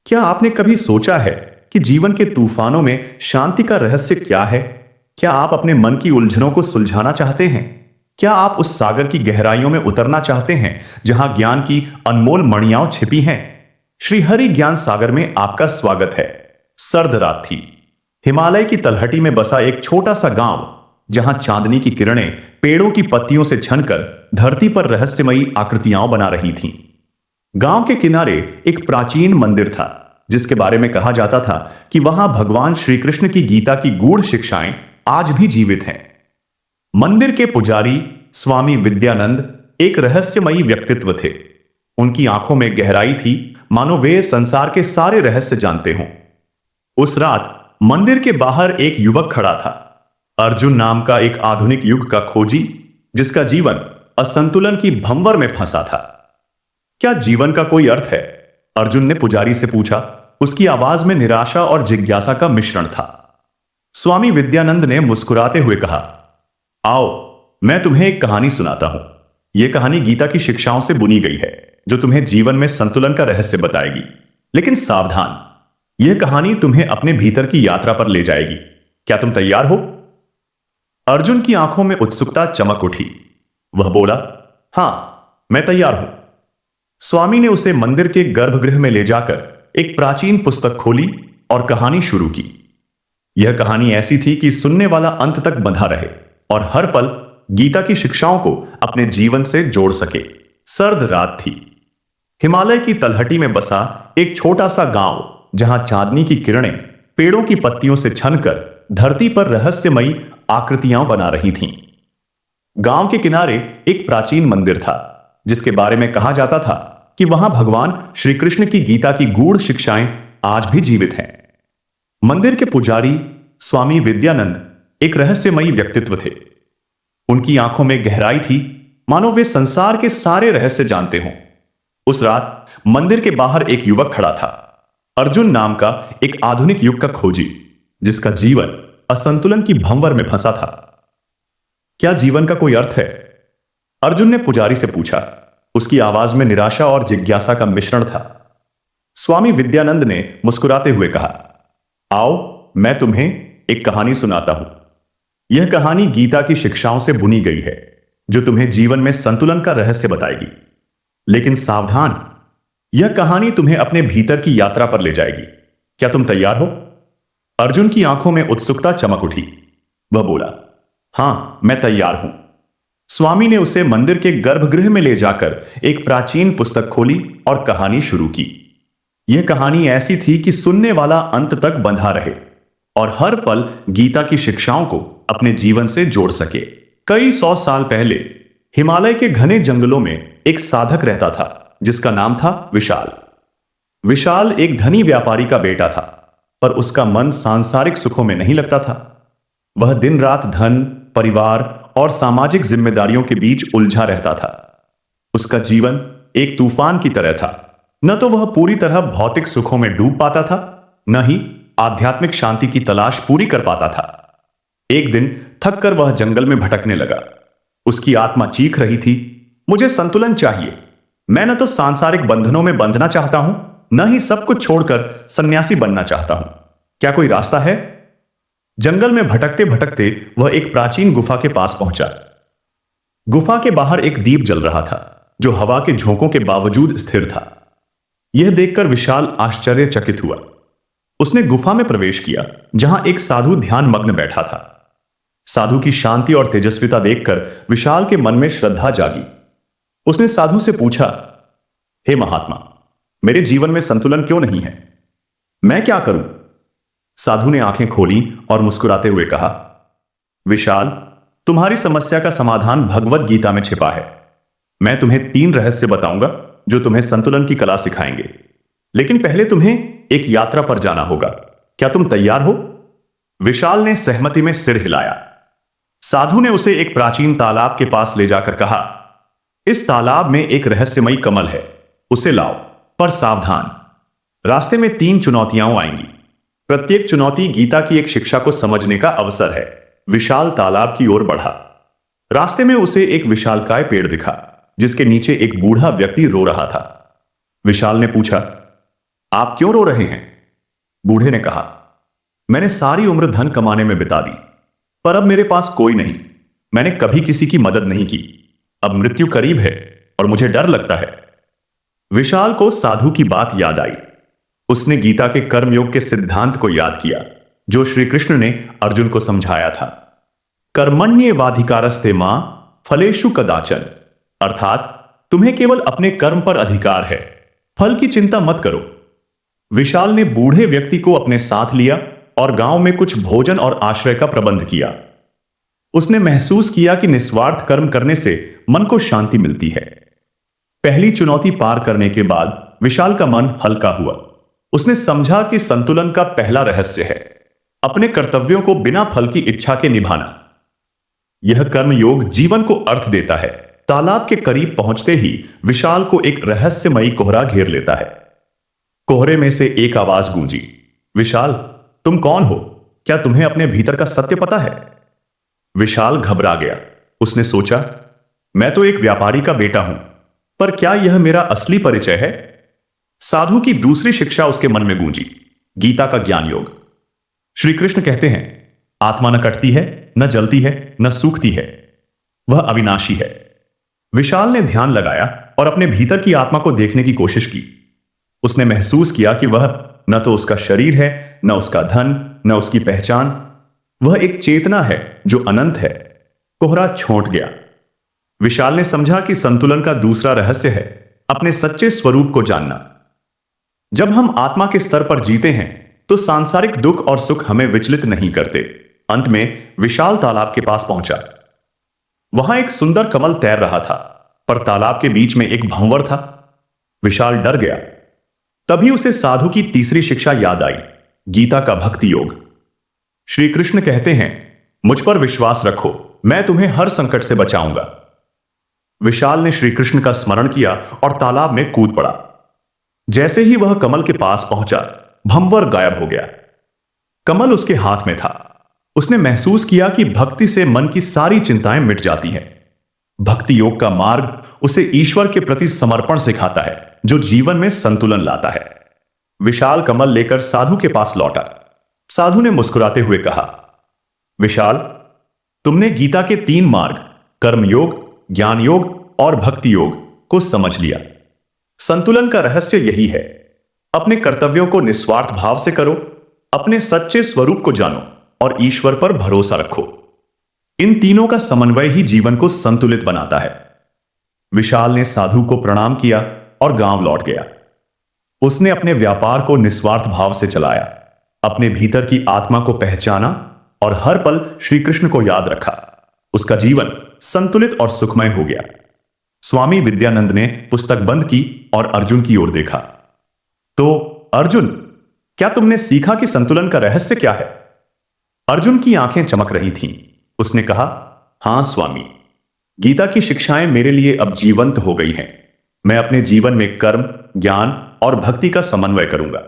क्या आपने कभी सोचा है कि जीवन के तूफानों में शांति का रहस्य क्या है? क्या आप अपने मन की उलझनों को सुलझाना चाहते हैं? क्या आप उस सागर की गहराइयों में उतरना चाहते हैं जहां ज्ञान की अनमोल मणियां छिपी हैं? श्री हरि ज्ञान सागर में आपका स्वागत है। सर्द रात थी। हिमालय की तलहटी में बसा एक छोटा सा गांव, जहां चांदनी की किरणें पेड़ों की पत्तियों से छनकर धरती पर रहस्यमयी आकृतियां बना रही थीं। गांव के किनारे एक प्राचीन मंदिर था, जिसके बारे में कहा जाता था कि वहां भगवान श्री कृष्ण की गीता की गूढ़ शिक्षाएं आज भी जीवित हैं। मंदिर के पुजारी स्वामी विद्यानंद एक रहस्यमयी व्यक्तित्व थे। उनकी आंखों में गहराई थी, मानो वे संसार के सारे रहस्य जानते हों। उस रात मंदिर के बाहर एक युवक खड़ा था, अर्जुन नाम का एक आधुनिक युग का खोजी, जिसका जीवन असंतुलन की भंवर में फंसा था। क्या जीवन का कोई अर्थ है? अर्जुन ने पुजारी से पूछा। उसकी आवाज में निराशा और जिज्ञासा का मिश्रण था। स्वामी विद्यानंद ने मुस्कुराते हुए कहा, आओ, मैं तुम्हें एक कहानी सुनाता हूं। यह कहानी गीता की शिक्षाओं से बुनी गई है, जो तुम्हें जीवन में संतुलन का रहस्य बताएगी। लेकिन सावधान, यह कहानी तुम्हें अपने भीतर की यात्रा पर ले जाएगी। क्या तुम तैयार हो? अर्जुन की आंखों में उत्सुकता चमक उठी। वह बोला, हां, मैं तैयार हूं। स्वामी ने उसे मंदिर के गर्भगृह में ले जाकर एक प्राचीन पुस्तक खोली और कहानी शुरू की। यह कहानी ऐसी थी कि सुनने वाला अंत तक बंधा रहे और हर पल गीता की शिक्षाओं को अपने जीवन से जोड़ सके। सर्द रात थी। हिमालय की तलहटी में बसा एक छोटा सा गांव, जहां चांदनी की किरणें पेड़ों की पत्तियों से छनकर धरती पर रहस्यमयी आकृतियां बना रही थीं। गांव के किनारे एक प्राचीन मंदिर था, जिसके बारे में कहा जाता था कि वहां भगवान श्री कृष्ण की गीता की गूढ़ शिक्षाएं आज भी जीवित हैं। मंदिर के पुजारी स्वामी विद्यानंद एक रहस्यमयी व्यक्तित्व थे। उनकी आंखों में गहराई थी, मानो वे संसार के सारे रहस्य जानते हों। उस रात मंदिर के बाहर एक युवक खड़ा था, अर्जुन नाम का एक आधुनिक युग का खोजी, जिसका जीवन असंतुलन की भंवर में फंसा था। क्या जीवन का कोई अर्थ है? अर्जुन ने पुजारी से पूछा। उसकी आवाज में निराशा और जिज्ञासा का मिश्रण था। स्वामी विद्यानंद ने मुस्कुराते हुए कहा, आओ, मैं तुम्हें एक कहानी सुनाता हूं। यह कहानी गीता की शिक्षाओं से बुनी गई है, जो तुम्हें जीवन में संतुलन का रहस्य बताएगी। लेकिन सावधान, यह कहानी तुम्हें अपने भीतर की यात्रा पर ले जाएगी। क्या तुम तैयार हो? अर्जुन की आंखों में उत्सुकता चमक उठी। वह बोला, हां, मैं तैयार हूं। स्वामी ने उसे मंदिर के गर्भगृह में ले जाकर एक प्राचीन पुस्तक खोली और कहानी शुरू की। यह कहानी ऐसी थी कि सुनने वाला अंत तक बंधा रहे और हर पल गीता की शिक्षाओं को अपने जीवन से जोड़ सके। कई 100 साल पहले हिमालय के घने जंगलों में एक साधक रहता था, जिसका नाम था विशाल। विशाल एक धनी व्यापारी का बेटा था, पर उसका मन सांसारिक सुखों में नहीं लगता था। वह दिन रात धन, परिवार और सामाजिक जिम्मेदारियों के बीच उलझा रहता था। उसका जीवन एक तूफान की तरह था। न तो वह पूरी तरह भौतिक सुखों में डूब पाता था, न ही आध्यात्मिक शांति की तलाश पूरी कर पाता था। एक दिन थककर वह जंगल में भटकने लगा। उसकी आत्मा चीख रही थी, मुझे संतुलन चाहिए। मैं न तो सांसारिक बंधनों में बंधना चाहता हूं, न ही सब कुछ छोड़कर सन्यासी बनना चाहता हूं। क्या कोई रास्ता है? जंगल में भटकते भटकते वह एक प्राचीन गुफा के पास पहुंचा। गुफा के बाहर एक दीप जल रहा था, जो हवा के झोंकों के बावजूद स्थिर था। यह देखकर विशाल आश्चर्यचकित हुआ। उसने गुफा में प्रवेश किया, जहां एक साधु ध्यान मग्न बैठा था। साधु की शांति और तेजस्विता देखकर विशाल के मन में श्रद्धा जागी। उसने साधु से पूछा, हे महात्मा, मेरे जीवन में संतुलन क्यों नहीं है? मैं क्या करूं? साधु ने आंखें खोली और मुस्कुराते हुए कहा, विशाल, तुम्हारी समस्या का समाधान भगवत गीता में छिपा है। मैं तुम्हें 3 रहस्य बताऊंगा, जो तुम्हें संतुलन की कला सिखाएंगे। लेकिन पहले तुम्हें एक यात्रा पर जाना होगा। क्या तुम तैयार हो? विशाल ने सहमति में सिर हिलाया। साधु ने उसे एक प्राचीन तालाब के पास ले जाकर कहा, इस तालाब में एक रहस्यमयी कमल है, उसे लाओ। पर सावधान, रास्ते में 3 चुनौतियां आएंगी। प्रत्येक चुनौती गीता की एक शिक्षा को समझने का अवसर है। विशाल तालाब की ओर बढ़ा। रास्ते में उसे एक विशालकाय पेड़ दिखा, जिसके नीचे एक बूढ़ा व्यक्ति रो रहा था। विशाल ने पूछा, आप क्यों रो रहे हैं? बूढ़े ने कहा, मैंने सारी उम्र धन कमाने में बिता दी, पर अब मेरे पास कोई नहीं। मैंने कभी किसी की मदद नहीं की। अब मृत्यु करीब है और मुझे डर लगता है। विशाल को साधु की बात याद आई। उसने गीता के कर्मयोग के सिद्धांत को याद किया, जो श्री कृष्ण ने अर्जुन को समझाया था। कर्मण्येवाधिकारस्ते मां फलेषु कदाचन, अर्थात तुम्हें केवल अपने कर्म पर अधिकार है, फल की चिंता मत करो। विशाल ने बूढ़े व्यक्ति को अपने साथ लिया और गांव में कुछ भोजन और आश्रय का प्रबंध किया। उसने महसूस किया कि निस्वार्थ कर्म करने से मन को शांति मिलती है। पहली चुनौती पार करने के बाद विशाल का मन हल्का हुआ। उसने समझा कि संतुलन का पहला रहस्य है अपने कर्तव्यों को बिना फल की इच्छा के निभाना। यह कर्म योग जीवन को अर्थ देता है। तालाब के करीब पहुंचते ही विशाल को एक रहस्यमयी कोहरा घेर लेता है। कोहरे में से एक आवाज गूंजी, विशाल, तुम कौन हो? क्या तुम्हें अपने भीतर का सत्य पता है? विशाल घबरा गया। उसने सोचा, मैं तो एक व्यापारी का बेटा हूं, पर क्या यह मेरा असली परिचय है? साधु की दूसरी शिक्षा उसके मन में गूंजी, गीता का ज्ञान योग। श्री कृष्ण कहते हैं, आत्मा न कटती है, न जलती है, न सूखती है, वह अविनाशी है। विशाल ने ध्यान लगाया और अपने भीतर की आत्मा को देखने की कोशिश की। उसने महसूस किया कि वह न तो उसका शरीर है, न उसका धन, न उसकी पहचान। वह एक चेतना है जो अनंत है। कोहरा छोंट गया। विशाल ने समझा कि संतुलन का दूसरा रहस्य है अपने सच्चे स्वरूप को जानना। जब हम आत्मा के स्तर पर जीते हैं तो सांसारिक दुख और सुख हमें विचलित नहीं करते। अंत में विशाल तालाब के पास पहुंचा। वहां एक सुंदर कमल तैर रहा था, पर तालाब के बीच में एक भंवर था। विशाल डर गया। तभी उसे साधु की तीसरी शिक्षा याद आई, गीता का भक्ति योग। श्री कृष्ण कहते हैं, मुझ पर विश्वास रखो, मैं तुम्हें हर संकट से बचाऊंगा। विशाल ने श्री कृष्ण का स्मरण किया और तालाब में कूद पड़ा। जैसे ही वह कमल के पास पहुंचा, भंवर गायब हो गया। कमल उसके हाथ में था। उसने महसूस किया कि भक्ति से मन की सारी चिंताएं मिट जाती हैं। भक्ति योग का मार्ग उसे ईश्वर के प्रति समर्पण सिखाता है, जो जीवन में संतुलन लाता है। विशाल कमल लेकर साधु के पास लौटा। साधु ने मुस्कुराते हुए कहा, विशाल, तुमने गीता के 3 मार्ग, कर्म योग, ज्ञान योग और भक्ति योग को समझ लिया। संतुलन का रहस्य यही है, अपने कर्तव्यों को निस्वार्थ भाव से करो, अपने सच्चे स्वरूप को जानो और ईश्वर पर भरोसा रखो। इन तीनों का समन्वय ही जीवन को संतुलित बनाता है। विशाल ने साधु को प्रणाम किया और गांव लौट गया। उसने अपने व्यापार को निस्वार्थ भाव से चलाया, अपने भीतर की आत्मा को पहचाना और हर पल श्री कृष्ण को याद रखा। उसका जीवन संतुलित और सुखमय हो गया। स्वामी विद्यानंद ने पुस्तक बंद की और अर्जुन की ओर देखा। तो अर्जुन, क्या तुमने सीखा कि संतुलन का रहस्य क्या है? अर्जुन की आंखें चमक रही थीं। उसने कहा, हां स्वामी, गीता की शिक्षाएं मेरे लिए अब जीवंत हो गई हैं। मैं अपने जीवन में कर्म, ज्ञान और भक्ति का समन्वय करूंगा।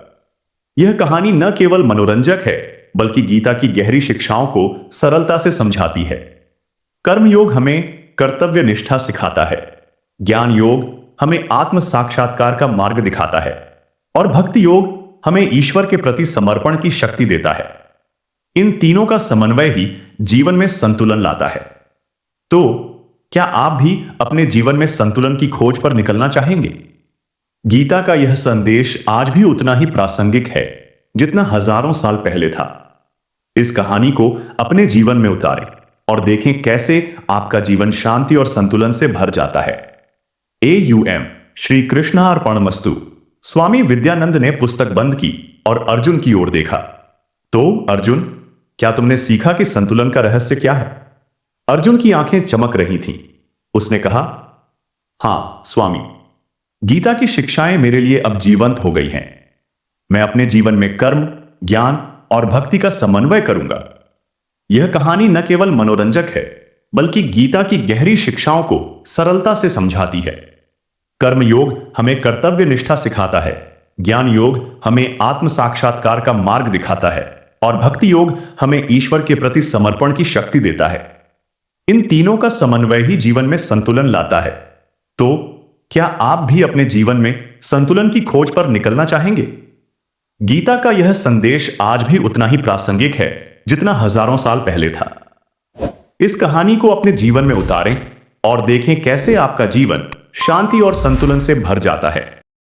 यह कहानी न केवल मनोरंजक है, बल्कि गीता की गहरी शिक्षाओं को सरलता से समझाती है। कर्मयोग हमें कर्तव्य निष्ठा सिखाता है, ज्ञान योग हमें आत्म साक्षात्कार का मार्ग दिखाता है और भक्ति योग हमें ईश्वर के प्रति समर्पण की शक्ति देता है। इन तीनों का समन्वय ही जीवन में संतुलन लाता है। तो क्या आप भी अपने जीवन में संतुलन की खोज पर निकलना चाहेंगे? गीता का यह संदेश आज भी उतना ही प्रासंगिक है जितना हजारों साल पहले था। इस कहानी को अपने जीवन में उतारें और देखें कैसे आपका जीवन शांति और संतुलन से भर जाता है। AUM श्री कृष्णार्पणमस्तु। स्वामी विद्यानंद ने पुस्तक बंद की और अर्जुन की ओर देखा। तो अर्जुन, क्या तुमने सीखा कि संतुलन का रहस्य क्या है? अर्जुन की आंखें चमक रही थीं। उसने कहा, हां स्वामी, गीता की शिक्षाएं मेरे लिए अब जीवंत हो गई हैं। मैं अपने जीवन में कर्म, ज्ञान और भक्ति का समन्वय करूंगा। यह कहानी न केवल मनोरंजक है, बल्कि गीता की गहरी शिक्षाओं को सरलता से समझाती है। कर्म योग हमें कर्तव्य निष्ठा सिखाता है, ज्ञान योग हमें आत्म साक्षात्कार का मार्ग दिखाता है और भक्ति योग हमें ईश्वर के प्रति समर्पण की शक्ति देता है। इन तीनों का समन्वय ही जीवन में संतुलन लाता है। तो क्या आप भी अपने जीवन में संतुलन की खोज पर निकलना चाहेंगे? गीता का यह संदेश आज भी उतना ही प्रासंगिक है जितना हजारों साल पहले था। इस कहानी को अपने जीवन में उतारें और देखें कैसे आपका जीवन शांति और संतुलन से भर जाता है।